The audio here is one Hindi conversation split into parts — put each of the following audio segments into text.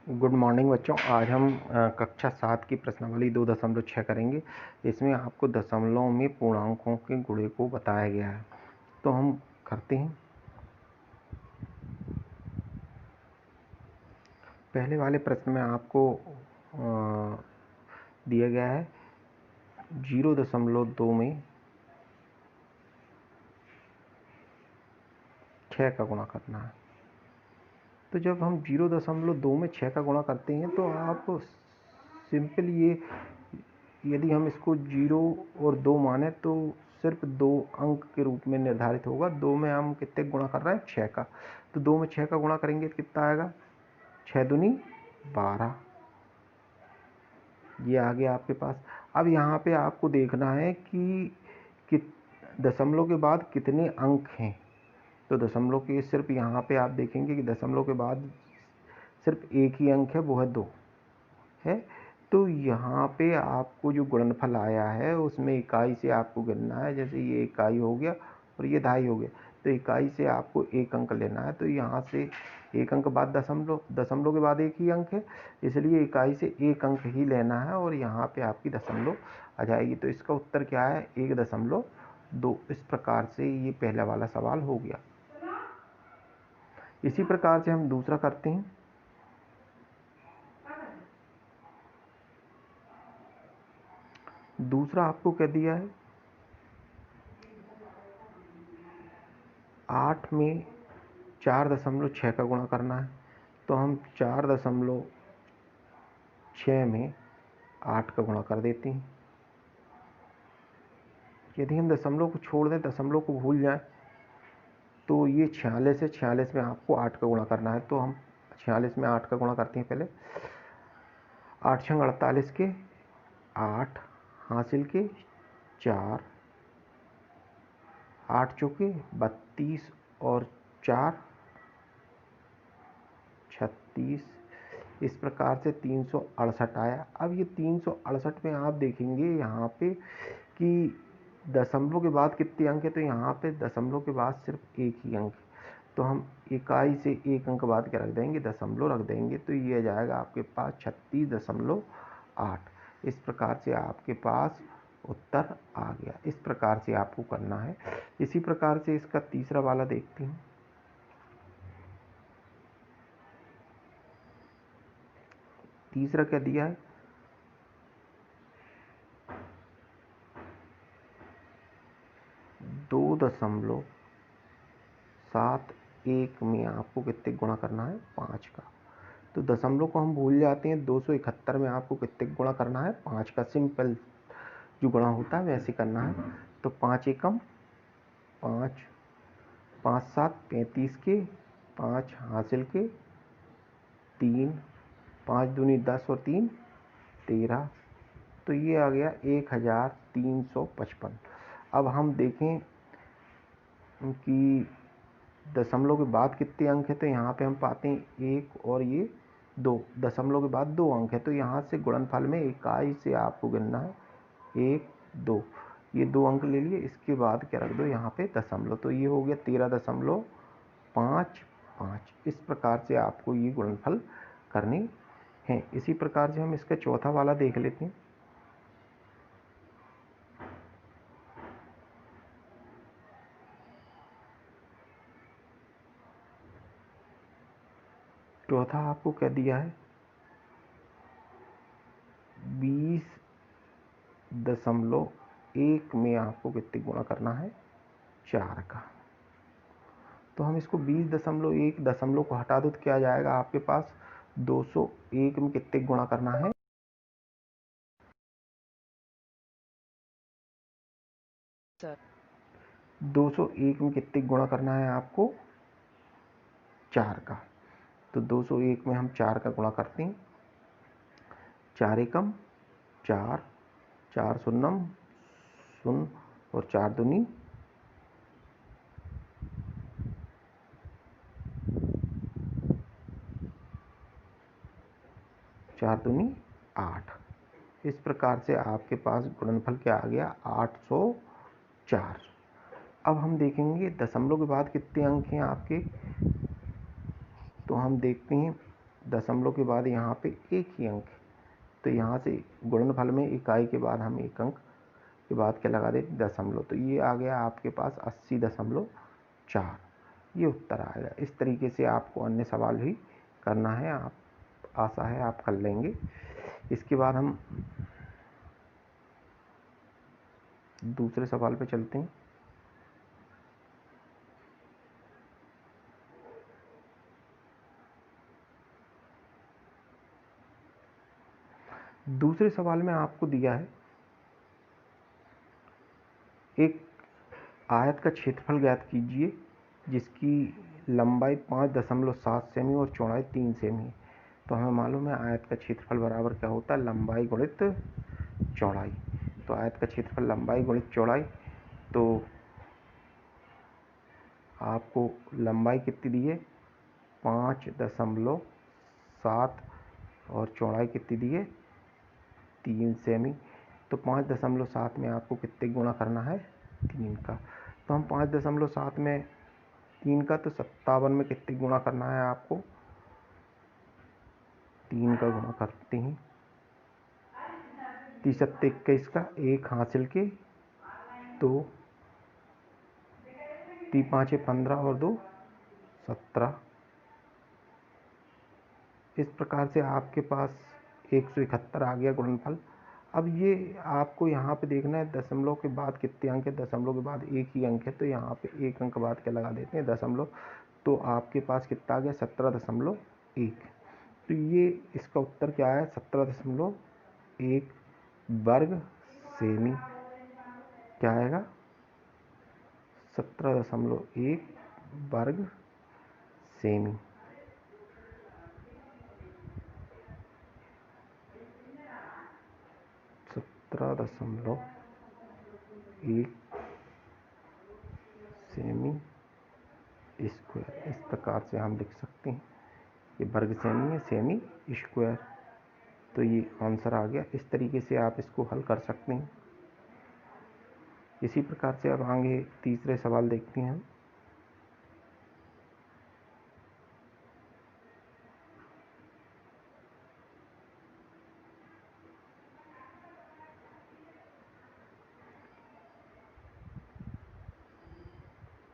गुड मॉर्निंग बच्चों। आज हम कक्षा 7 की प्रश्नावली 2.6 करेंगे। इसमें आपको दशमलव में पूर्णांकों के गुणे को बताया गया है, तो हम करते हैं। पहले वाले प्रश्न में आपको दिया गया है 0.2 में 6 का गुणा करना है। तो जब हम 0.2 में 6 का गुणा करते हैं तो आप सिंपल यदि हम इसको 0 और 2 माने तो सिर्फ 2 अंक के रूप में निर्धारित होगा। 2 में हम कितने गुणा कर रहे हैं? 6 का। तो 2 में 6 का गुणा करेंगे तो कितना आएगा? 6 दूनी 12। ये आ गया आपके पास। अब यहाँ पे आपको देखना है कि दशमलव के बाद कितने अंक हैं। तो दशमलव के सिर्फ यहाँ पे आप देखेंगे कि दशमलव के बाद सिर्फ एक ही अंक है, वो है 2 है। तो यहाँ पे आपको जो गुणनफल आया है उसमें इकाई से आपको गिनना है। जैसे ये इकाई हो गया और ये दहाई हो गया, तो इकाई से आपको एक अंक लेना है। तो यहाँ से एक अंक बाद दशमलव, दशमलव के बाद एक ही अंक है, इसलिए इकाई से एक अंक ही लेना है और यहाँ पे आपकी दशमलव आ जाएगी। तो इसका उत्तर क्या है? 1.2। इस प्रकार से ये पहला वाला सवाल हो गया। इसी प्रकार से हम दूसरा करते हैं। दूसरा आपको क्या दिया है? 8 में 4.6 का गुणा करना है। तो हम 4.6 में 8 का गुणा कर देते हैं। यदि हम दशमलव को छोड़ दें, दशमलव को भूल जाएं, तो ये 46 है। 46 में आपको 8 का गुणा करना है। तो हम 46 में 8 का गुणा करते हैं। पहले 8 छंग 48 के 8 हासिल के 4, 8 चौके 32 और 4 36। इस प्रकार से 368 आया। अब ये 368 में आप देखेंगे यहाँ पे कि दशमलव के बाद कितने अंक है। तो यहाँ पे दशमलव के बाद सिर्फ एक ही अंक है, तो हम इकाई से एक अंक बाद क्या रख देंगे? दशमलव रख देंगे। तो ये आ जाएगा आपके पास 36.8। इस प्रकार से आपके पास उत्तर आ गया। इस प्रकार से आपको करना है। इसी प्रकार से इसका तीसरा वाला देखते हैं। तीसरा क्या दिया है? 2.71 में आपको कितने गुणा करना है? 5 का। तो दशमलव को हम भूल जाते हैं। 271 में आपको कितने गुणा करना है? 5 का। सिंपल जो गुणा होता है वैसे करना है। तो 5 एकम 5, 5 7 35 के 5 हासिल के 3, 5 दूनी 10 और 3 13। तो ये आ गया 1355। अब हम देखें कि दशमलव के बाद कितने अंक है। तो यहाँ पे हम पाते हैं 1 और ये 2। दशमलव के बाद 2 अंक है, तो यहाँ से गुणनफल में इकाई से आपको गिनना है 1 2। ये 2 अंक ले लिए, इसके बाद क्या रख दो? यहाँ पे दशमलव। तो ये हो गया 13.55। इस प्रकार से आपको ये गुणनफल करने हैं। इसी प्रकार से हम इसका चौथा वाला देख लेते हैं। चौथा आपको क्या दिया है? 20.1 में आपको कितने गुणा करना है? 4 का। तो हम इसको 20.1 दशमलव को हटा दो तो क्या आ जाएगा आपके पास? 201 में कितने गुणा करना है? सर 201 में कितने गुणा करना है आपको? 4 का। तो 201 में हम 4 का गुणा करते हैं। 4 एकम 4, 4 शून्यम शून्य और 4 दूनी 8। इस प्रकार से आपके पास गुणनफल क्या आ गया? 804। अब हम देखेंगे दशमलव के बाद कितने अंक हैं आपके। तो हम देखते हैं दशमलव के बाद यहाँ पे एक ही अंक, तो यहाँ से गुणनफल में इकाई के बाद हम एक अंक के बाद क्या लगा देते दशमलव, तो ये आ गया आपके पास 80.4। ये उत्तर आएगा। इस तरीके से आपको अन्य सवाल भी करना है, आप आशा है आप कर लेंगे। इसके बाद हम दूसरे सवाल पे चलते हैं। दूसरे सवाल में आपको दिया है एक आयत का क्षेत्रफल ज्ञात कीजिए जिसकी लंबाई 5.7 सेमी और चौड़ाई 3 सेमी है। तो हमें मालूम है आयत का क्षेत्रफल बराबर क्या होता है, लंबाई गुणित चौड़ाई। तो आयत का क्षेत्रफल लंबाई गुणित चौड़ाई, तो आपको लंबाई कितनी दी है 5.7 और चौड़ाई कितनी दी है 3 सेमी। तो 5.7 में आपको कितने गुणा करना है 3 का। तो हम 5.7 में 3 का, तो 57 में कितने गुणा करना है आपको 3 का गुणा करते हैं। 30 21 का एक हासिल के 2, 3 5 15 और 2 17। इस प्रकार से आपके पास 171 आ गया गुणनफल। अब ये आपको यहाँ पे देखना है दशमलव के बाद कितने अंक है, दशमलव के बाद एक ही अंक है, तो यहाँ पे एक अंक बाद क्या लगा देते हैं दशमलव, तो आपके पास कितना आ गया 17.1। तो ये इसका उत्तर क्या है 17.1 वर्ग सेमी। क्या आएगा 17.1 वर्ग सेमी। दशमलव 1 सेमी स्क्वायर। इस प्रकार से हम लिख सकते हैं, ये वर्ग सेमी है, सेमी स्क्वायर। तो ये आंसर आ गया। इस तरीके से आप इसको हल कर सकते हैं। इसी प्रकार से अब आगे तीसरे सवाल देखते हैं हम।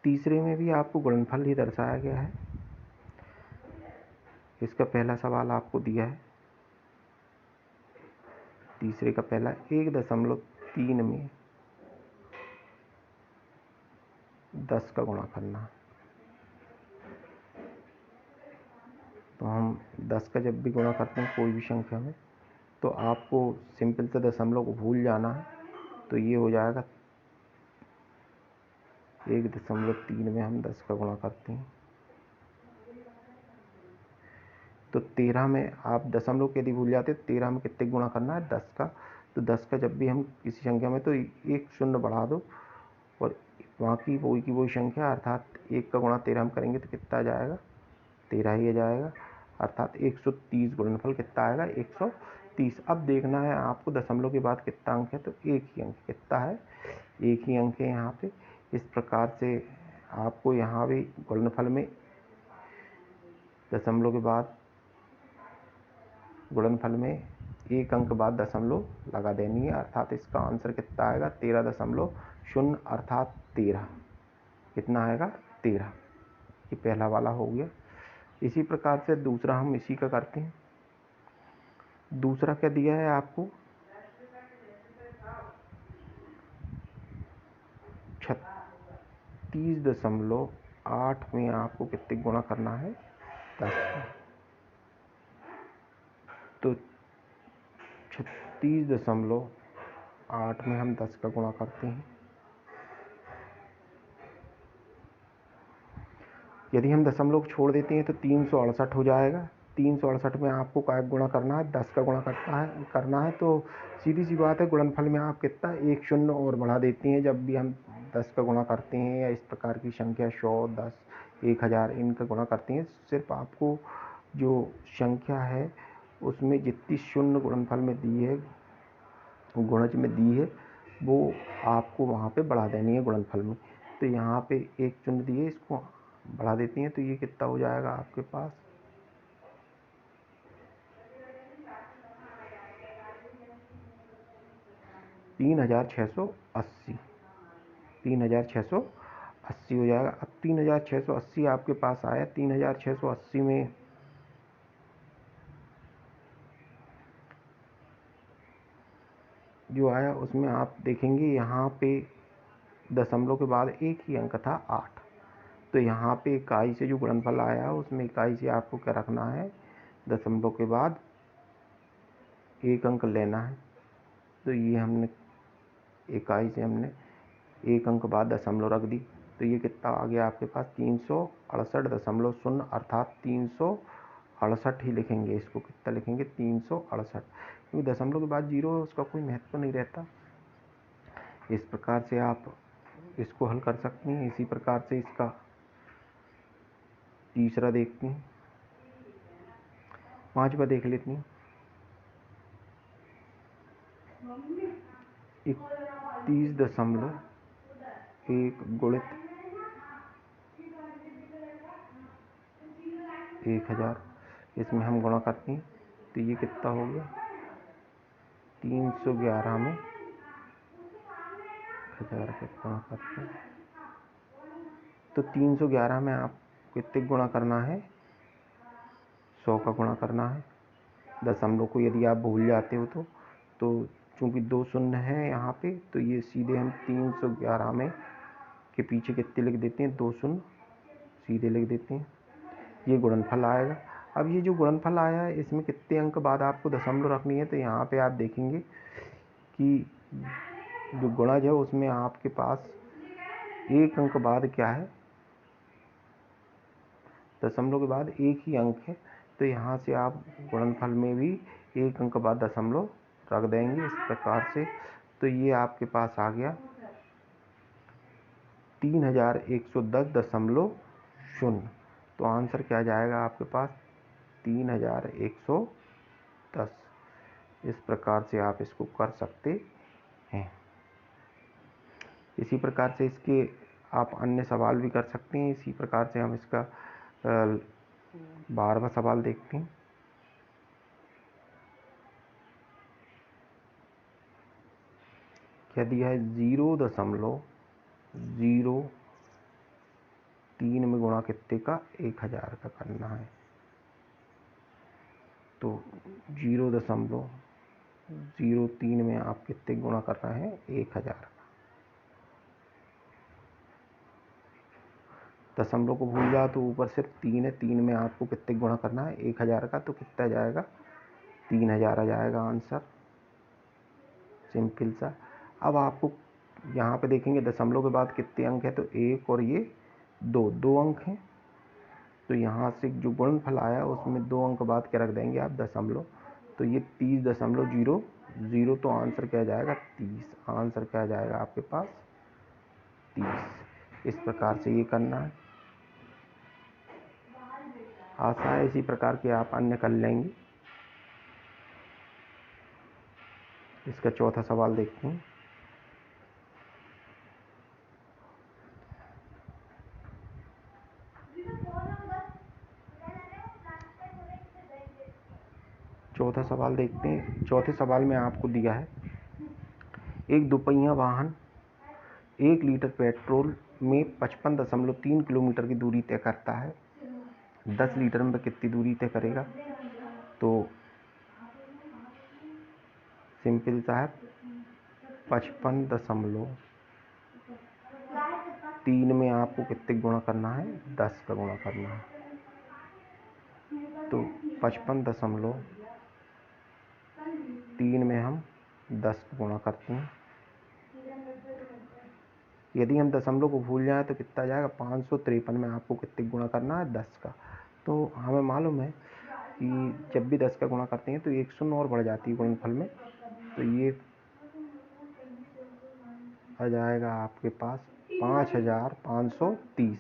तीसरे में भी आपको गुणनफल ही दर्शाया गया है। इसका पहला सवाल आपको दिया है, तीसरे का पहला 1.3 में 10 का गुणा करना। तो हम 10 का जब भी गुणा करते हैं कोई भी संख्या में, तो आपको सिंपल से दशमलव को भूल जाना है। तो ये हो जाएगा 1.3 में हम 10 का गुणा करते हैं, तो 13 में आप दशमलव के यदि भूल जाते, 13 में कितने गुणा करना है 10 का। तो 10 का जब भी हम किसी संख्या में, तो एक शून्य बढ़ा दो और बाकी वही की वही संख्या, अर्थात 1 का गुणा 13 हम करेंगे तो कितना आ जाएगा 13 ही आ जाएगा, अर्थात 130 गुणनफल कितना आएगा 130। अब देखना है आपको दशमलव के बाद कितना अंक है, तो एक ही अंक कितना है, एक ही अंक है यहाँ पे। इस प्रकार से आपको यहाँ भी गुणनफल में दशमलव के बाद गुणनफल में एक अंक बाद दशमलव लगा देनी है, अर्थात इसका आंसर कितना आएगा 13.0, अर्थात 13। कितना आएगा 13। ये पहला वाला हो गया। इसी प्रकार से दूसरा हम इसी का करते हैं। दूसरा क्या दिया है आपको 36.8 में आपको कितने गुणा करना है 10। तो 36.8 में हम 10 का गुणा करते हैं। यदि हम दशमलव छोड़ देते हैं तो 368 हो जाएगा। 368 में आपको काय गुणा करना है 10 का गुणा करना है। तो सीधी सी बात है, गुणनफल में आप कितना एक शून्य और बढ़ा देते हैं जब भी हम 10 का गुणा करते हैं, या इस प्रकार की संख्या 100, 10, 1000 इनका गुणा करते हैं। सिर्फ आपको जो संख्या है उसमें जितनी शून्य गुणनफल में दी है, गुणज में दी है, वो आपको वहाँ पे बढ़ा देनी है गुणनफल में। तो यहाँ पे एक शून्य दिए, इसको बढ़ा देती हैं, तो ये कितना हो जाएगा आपके पास 3680, 3680 हो जाएगा। अब 3680 आपके पास आया। 3680 में जो आया उसमें आप देखेंगे यहाँ पे दशमलव के बाद एक ही अंक था 8। तो यहाँ पे इकाई से जो गुणनफल आया उसमें इकाई से आपको क्या रखना है, दशमलव के बाद एक अंक लेना है। तो ये हमने इकाई से हमने एक अंक बाद दशमलव रख दी। तो ये कितना आ गया आपके पास, 368.0 अर्थात 368 ही लिखेंगे। इसको कितना लिखेंगे, 368, क्योंकि दशमलव के बाद जीरो है उसका कोई महत्व नहीं रहता। इस प्रकार से आप इसको हल कर सकते हैं। इसी प्रकार से इसका तीसरा देखते हैं, पांचवा देख लेते हैं। 31.1 गुणित 1000, इसमें हम गुणा करते हैं तो ये कितना हो गया, 311 में 1000 के गुणा करते हैं तो 311 में आप कितने गुणा करना है, 100 का गुणा करना है। दशमलव को यदि आप भूल जाते हो तो चूंकि 2 शून्य है यहाँ पे, तो ये सीधे हम 311 में के पीछे कितने लिख देते हैं, 2 शून्य सीधे लिख देते हैं। ये गुणनफल आएगा। अब ये जो गुणनफल आया है इसमें कितने अंक बाद आपको दशमलव रखनी है, तो यहाँ पे आप देखेंगे कि जो गुणज है उसमें आपके पास एक अंक बाद क्या है, दशमलव के बाद एक ही अंक है। तो यहाँ से आप गुणनफल में भी एक अंक बाद दशमलव रख देंगे इस प्रकार से। तो ये आपके पास आ गया 3110.0। तो आंसर क्या जाएगा आपके पास, 3110। इस प्रकार से आप इसको कर सकते हैं। इसी प्रकार से इसके आप अन्य सवाल भी कर सकते हैं। इसी प्रकार से हम इसका 12वां सवाल देखते हैं। क्या दिया है, 0.03 में गुणा कितने का, 1000 का करना है। तो 0.03 में आप कितने गुणा कर रहे हैं, 1000 का। दशमलव को भूल जाओ तो ऊपर सिर्फ 3 है, 3 में आपको कितने गुणा करना है, 1000 का। तो कितना जाएगा, 3000 आ जाएगा आंसर, सिंपल सा। अब आपको यहाँ पे देखेंगे दशमलव के बाद कितने अंक है, तो 1 और ये 2 अंक हैं। तो यहाँ से जो गुणनफल आया उसमें 2 अंक बाद क्या रख देंगे आप, दशमलव। तो ये 30.00, तो आंसर क्या जाएगा, 30। आंसर क्या जाएगा आपके पास, 30। इस प्रकार से ये करना है। आशा है इसी प्रकार के आप अन्य कर लेंगे। इसका चौथा सवाल देखते हैं। चौथा सवाल देखते हैं। चौथे सवाल में आपको दिया है, एक दोपहिया वाहन 1 लीटर पेट्रोल में 55.3 किलोमीटर की दूरी तय करता है। 10 लीटर में कितनी दूरी तय करेगा। तो सिंपल सा है, 55.3 में आपको कितने गुणा करना है, 10 का गुणा करना है। तो 55.3 में हम 10 का गुणा करते हैं। यदि हम दशमलव को भूल जाए तो कितना जाएगा, 553 में आपको कितने गुणा करना है, 10 का। तो हमें मालूम है कि जब भी 10 का गुणा करते हैं तो एक शून्य और बढ़ जाती है गुणनफल में। तो ये आ जाएगा आपके पास 5530।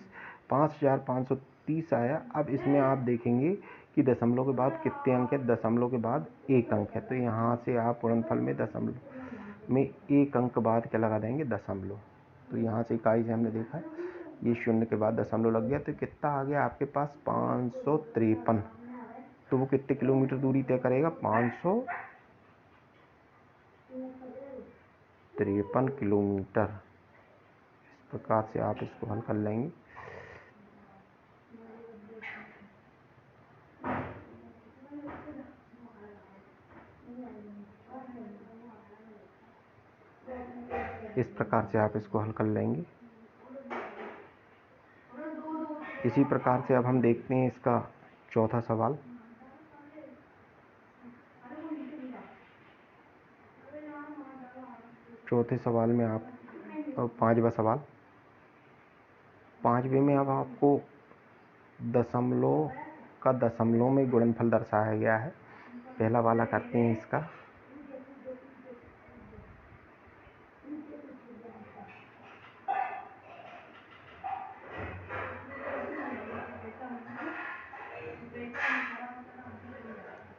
5530 आया। अब इसमें आप देखेंगे कि दशमलव के बाद कितने अंक है, दशमलव के बाद एक अंक है। तो यहाँ से आप गुणनफल में दशमलव में एक अंक बाद क्या लगा देंगे, दशमलव। तो यहाँ से इकाई से हमने देखा ये शून्य के बाद दशमलव लग गया। तो कितना आ गया आपके पास, 553। तो वो कितने किलोमीटर दूरी तय करेगा, 500। 53 किलोमीटर। इस प्रकार से आप इसको हल कर लेंगे। इस प्रकार से आप इसको हल कर लेंगे। इसी प्रकार से अब हम देखते हैं इसका चौथा सवाल। चौथे सवाल में आप पांचवा सवाल। पांचवे में अब आपको दशमलव का दशमलव में गुणनफल दर्शाया गया है। पहला वाला करते हैं इसका।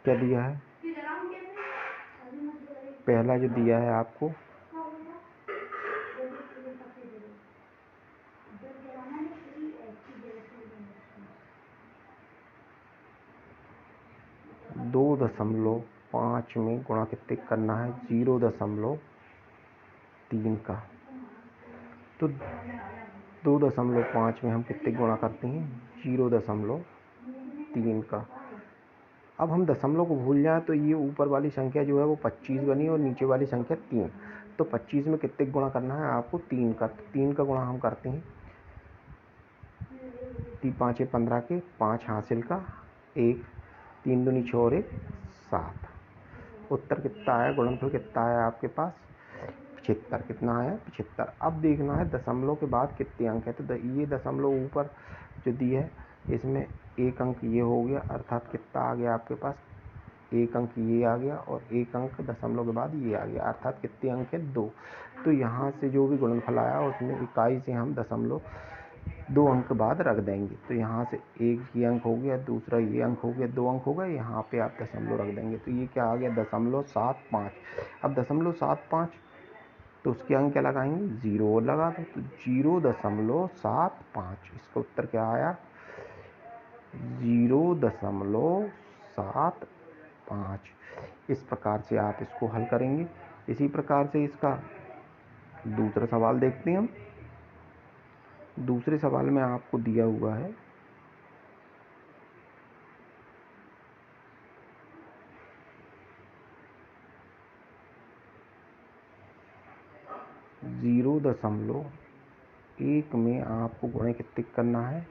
क्या दिया है? पहला जो दिया है आपको 2.5 में गुणा कितने करना है? 0.3 का। तो 2.5 में हम कितने गुणा करते हैं? 0.3 का। अब हम दशमलव को भूल जाए तो ये ऊपर वाली संख्या जो है वो 25 बनी और नीचे वाली संख्या 3। तो 25 में कितने गुणा करना है आपको? 3 का। तो 3 का गुणा हम करते हैं। 3 5 15 के 5 हासिल का 1, 3 दूनी 6 और 1 7। उत्तर कितना आया? गुणनफल कितना आया आपके पास? 75। कितना आया? 75। अब देखना है दशमलव के बाद कितने अंक है। तो ये दशमलव ऊपर जो दी है इसमें एक अंक ये हो गया, अर्थात कितना आ गया आपके पास? एक अंक ये आ गया और एक अंक दशमलव के बाद ये आ गया, अर्थात कितने अंक है? 2। तो यहाँ से जो भी गुणनफल आया उसमें इकाई से हम दशमलव 2 अंक बाद रख देंगे। तो यहाँ से एक ये अंक हो गया, दूसरा ये अंक हो गया, 2 अंक हो गए। यहाँ पे आप दशमलव रख देंगे तो ये क्या आ गया? 0.75। अब 0.75 तो उसके अंक क्या लगाएंगे? 0 और लगा दो। तो 0.75। इसका उत्तर क्या आया? 0.75। इस प्रकार से आप इसको हल करेंगे। इसी प्रकार से इसका दूसरा सवाल देखते हैं हम। दूसरे सवाल में आपको दिया हुआ है 0.1 में आपको गुणे कितने करना है?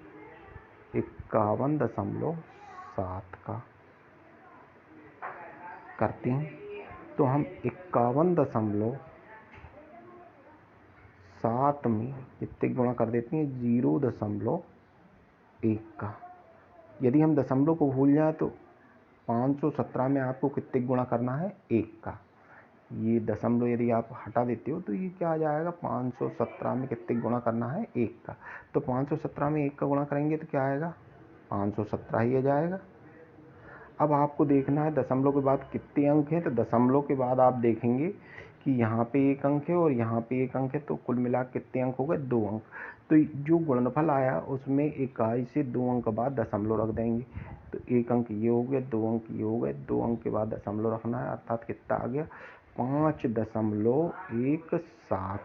51.7 का करते हैं। तो हम 51.7 में कितने गुणा कर देते हैं? 0.1 का। यदि हम दशमलव को भूल जाए तो 517 में आपको कितने गुणा करना है? 1 का। ये दशमलव यदि आप हटा देते हो तो ये क्या आ जाएगा? 517 में कितने गुणा करना है? 1 का। तो 517 में 1 का गुणा करेंगे तो क्या आएगा? 517 ही आ जाएगा। अब आपको देखना है दशमलव के बाद कितने अंक हैं। तो दशमलव के बाद आप देखेंगे कि यहाँ पे एक अंक है और यहाँ पे एक अंक है, तो कुल मिला कितने अंक हो गए? 2 अंक। तो जो गुणनफल आया उसमें इकाई से 2 अंक बाद दशमलव रख देंगे। तो एक अंक ये हो गया, 2 अंक ये हो गए, 2 अंक के बाद दशमलव रखना है, अर्थात कितना आ गया? 5.17।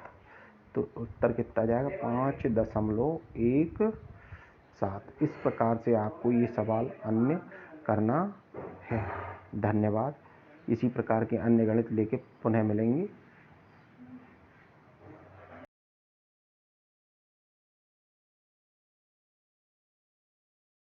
तो उत्तर कितना आ जाएगा? 5.17। इस प्रकार से आपको ये सवाल अन्य करना है। धन्यवाद। इसी प्रकार के अन्य गणित लेके पुनः मिलेंगे।